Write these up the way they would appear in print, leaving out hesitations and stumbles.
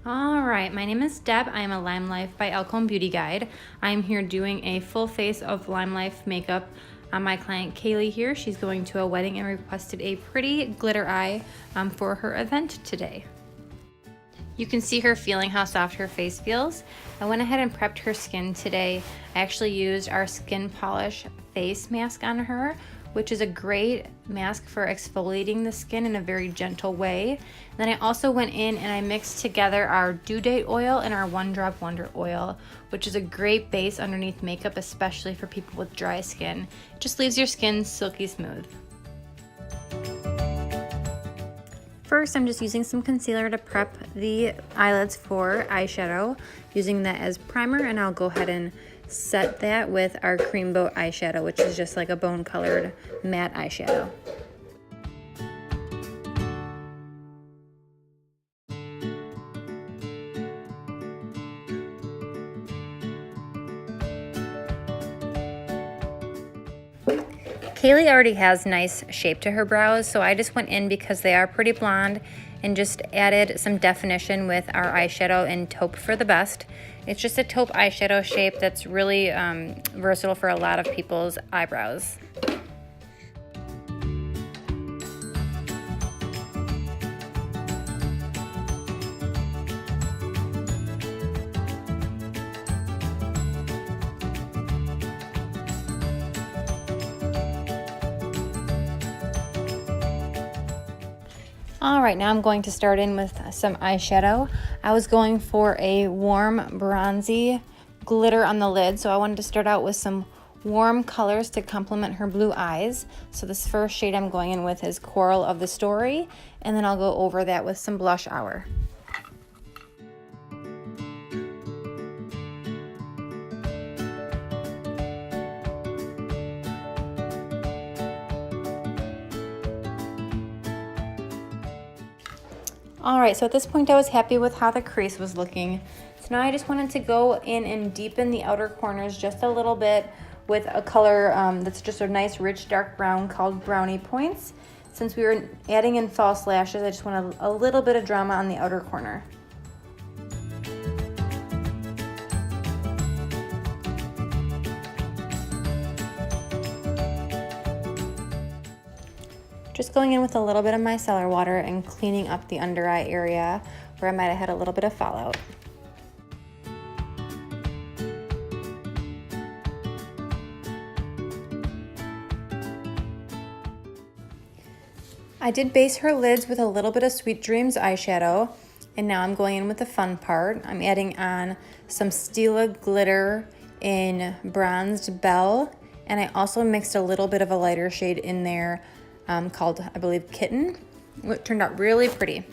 All right, my name is Deb. I am a Limelife by Alcone beauty guide. I'm here doing a full face of Limelife makeup on my client Kaylee here. She's going to a wedding and requested a pretty glitter eye for her event today. You can see her feeling how soft her face feels. I went ahead and prepped her skin today. I actually used our Skin Polish face mask on her, which is a great mask for exfoliating the skin in a very gentle way. And then I also went in and I mixed together our Due Date oil and our One Drop Wonder oil, which is a great base underneath makeup, especially for people with dry skin. It just leaves your skin silky smooth. First, I'm just using some concealer to prep the eyelids for eyeshadow, using that as primer, and I'll go ahead and set that with our Cream Boat eyeshadow, which is just like a bone colored matte eyeshadow. Kaylee already has nice shape to her brows, so I just went in because they are pretty blonde and just added some definition with our eyeshadow in Taupe for the Best. It's just a taupe eyeshadow shape that's really versatile for a lot of people's eyebrows. All right, now I'm going to start in with some eyeshadow. I was going for a warm bronzy glitter on the lid, so I wanted to start out with some warm colors to complement her blue eyes. So this first shade I'm going in with is Coral of the Story, and then I'll go over that with some Blush Hour. All right, so at this point I was happy with how the crease was looking. So now I just wanted to go in and deepen the outer corners just a little bit with a color that's just a nice rich dark brown called Brownie Points. Since we were adding in false lashes, I just want a little bit of drama on the outer corner. Just going in with a little bit of micellar water and cleaning up the under eye area where I might have had a little bit of fallout. I did base her lids with a little bit of Sweet Dreams eyeshadow, and now I'm going in with the fun part. I'm adding on some Stila glitter in Bronzed Belle, and I also mixed a little bit of a lighter shade in there called, I believe, Kitten. It turned out really pretty.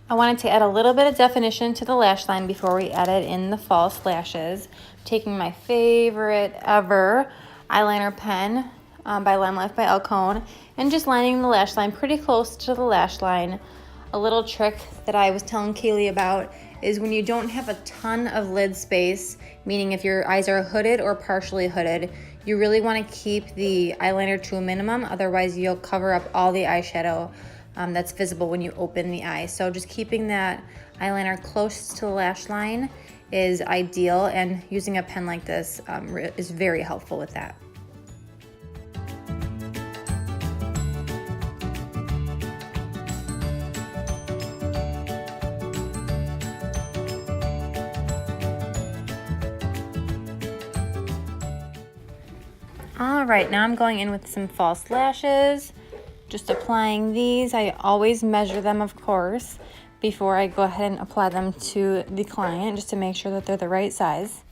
I wanted to add a little bit of definition to the lash line before we added in the false lashes. Taking my favorite ever eyeliner pen by Limelife by Alcone and just lining the lash line pretty close to the lash line. A little trick that I was telling Kaylee about is when you don't have a ton of lid space, meaning if your eyes are hooded or partially hooded, you really want to keep the eyeliner to a minimum, otherwise you'll cover up all the eyeshadow that's visible when you open the eye. So just keeping that eyeliner close to the lash line is ideal, and using a pen like this is very helpful with that. All right, now I'm going in with some false lashes. Just applying these. I always measure them, of course, before I go ahead and apply them to the client, just to make sure that they're the right size.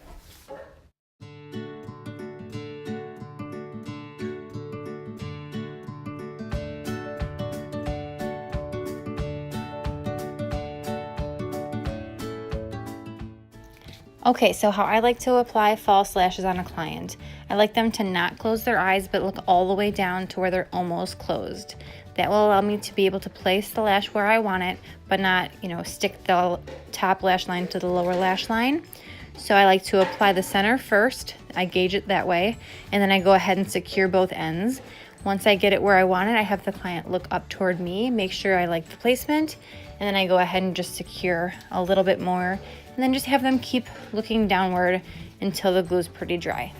Okay, so how I like to apply false lashes on a client. I like them to not close their eyes, but look all the way down to where they're almost closed. That will allow me to be able to place the lash where I want it, but not, stick the top lash line to the lower lash line. So I like to apply the center first. I gauge it that way, and then I go ahead and secure both ends. Once I get it where I want it, I have the client look up toward me, make sure I like the placement, and then I go ahead and just secure a little bit more, and then just have them keep looking downward until the glue is pretty dry.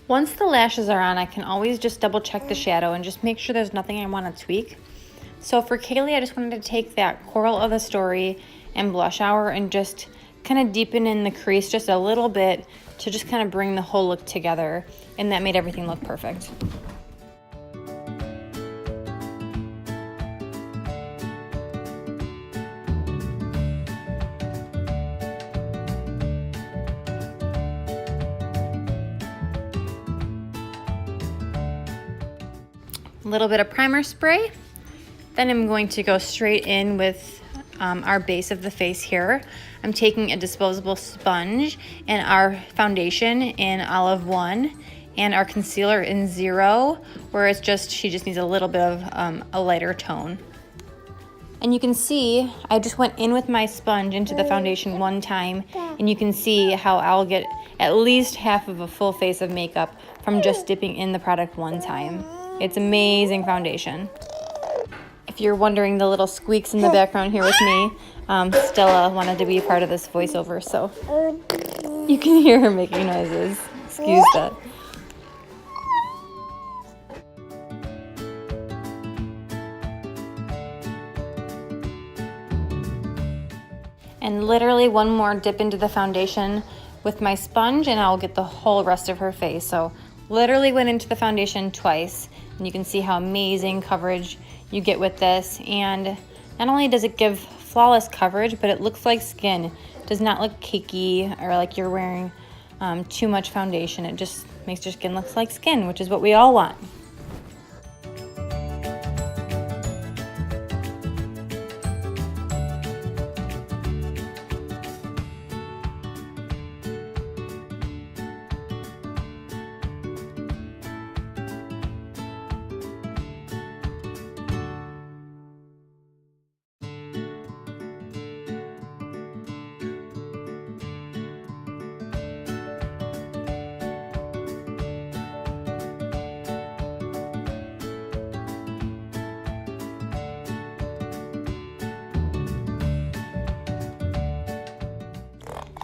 Once the lashes are on, I can always just double check the shadow and just make sure there's nothing I want to tweak. So for Kaylee, I just wanted to take that Coral of the Story and Blush Hour and just kind of deepen in the crease just a little bit to just kind of bring the whole look together, and that made everything look perfect. A little bit of primer spray. Then I'm going to go straight in with our base of the face here. I'm taking a disposable sponge and our foundation in Olive 1 and our concealer in 0, where she just needs a little bit of a lighter tone. And you can see I just went in with my sponge into the foundation one time, and you can see how I'll get at least half of a full face of makeup from just dipping in the product one time. It's amazing foundation. If you're wondering the little squeaks in the background here with me, Stella wanted to be a part of this voiceover, so you can hear her making noises. Excuse that. And literally one more dip into the foundation with my sponge and I'll get the whole rest of her face. So literally went into the foundation twice, and you can see how amazing coverage you get with this. And not only does it give flawless coverage, but it looks like skin. It does not look cakey or like you're wearing too much foundation. It just makes your skin look like skin, which is what we all want.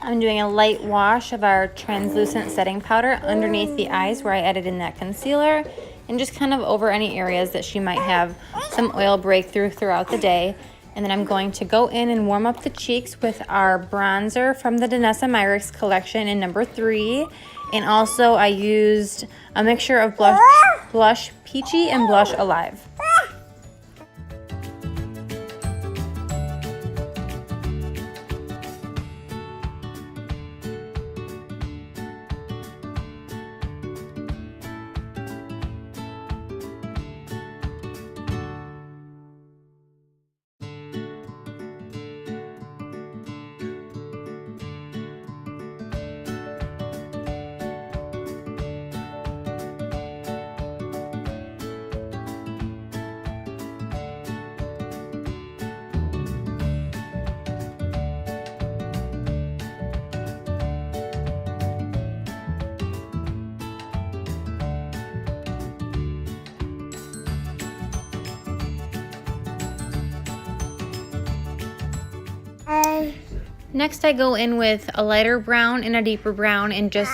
I'm doing a light wash of our translucent setting powder underneath the eyes where I added in that concealer, and just kind of over any areas that she might have some oil breakthrough throughout the day. And then I'm going to go in and warm up the cheeks with our bronzer from the Danessa Myricks collection in number 3. And also I used a mixture of Blush Peachy and Blush Alive. Next I go in with a lighter brown and a deeper brown and just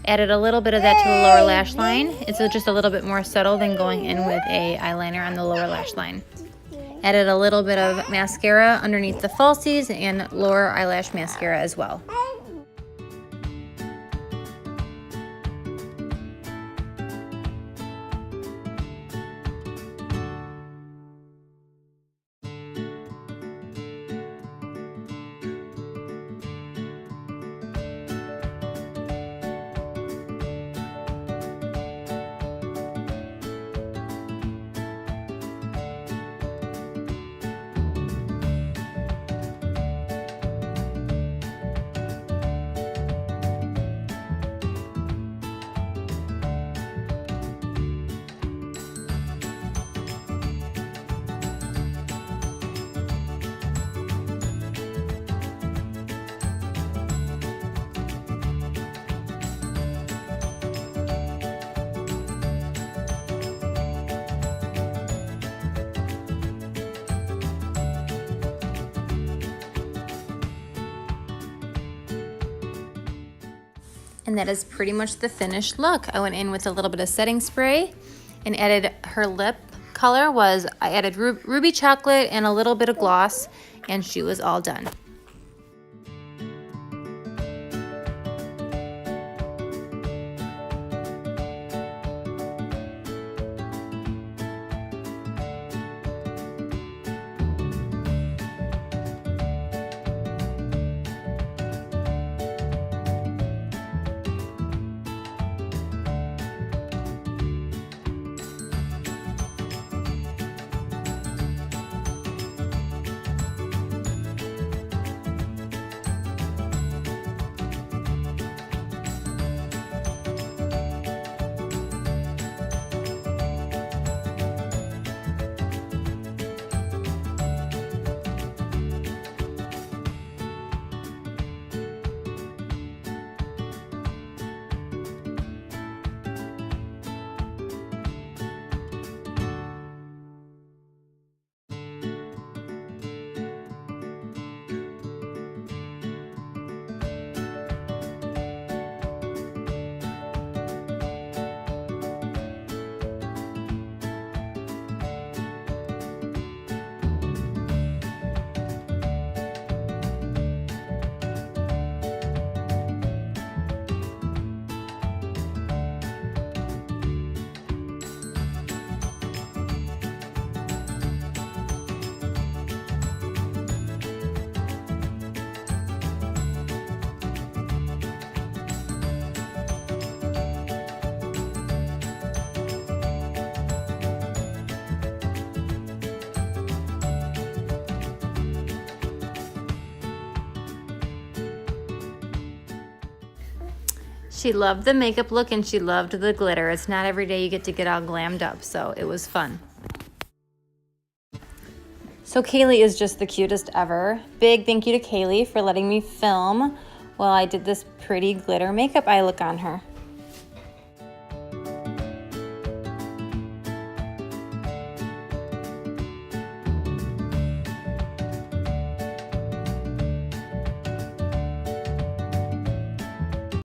added a little bit of that to the lower lash line. It's just a little bit more subtle than going in with a eyeliner on the lower lash line. Added a little bit of mascara underneath the falsies and lower eyelash mascara as well. And that is pretty much the finished look. I went in with a little bit of setting spray and added her lip color I added ruby chocolate and a little bit of gloss, and she was all done. She loved the makeup look and she loved the glitter. It's not every day you get to get all glammed up, so it was fun. So Kaylee is just the cutest ever. Big thank you to Kaylee for letting me film while I did this pretty glitter makeup eye look on her.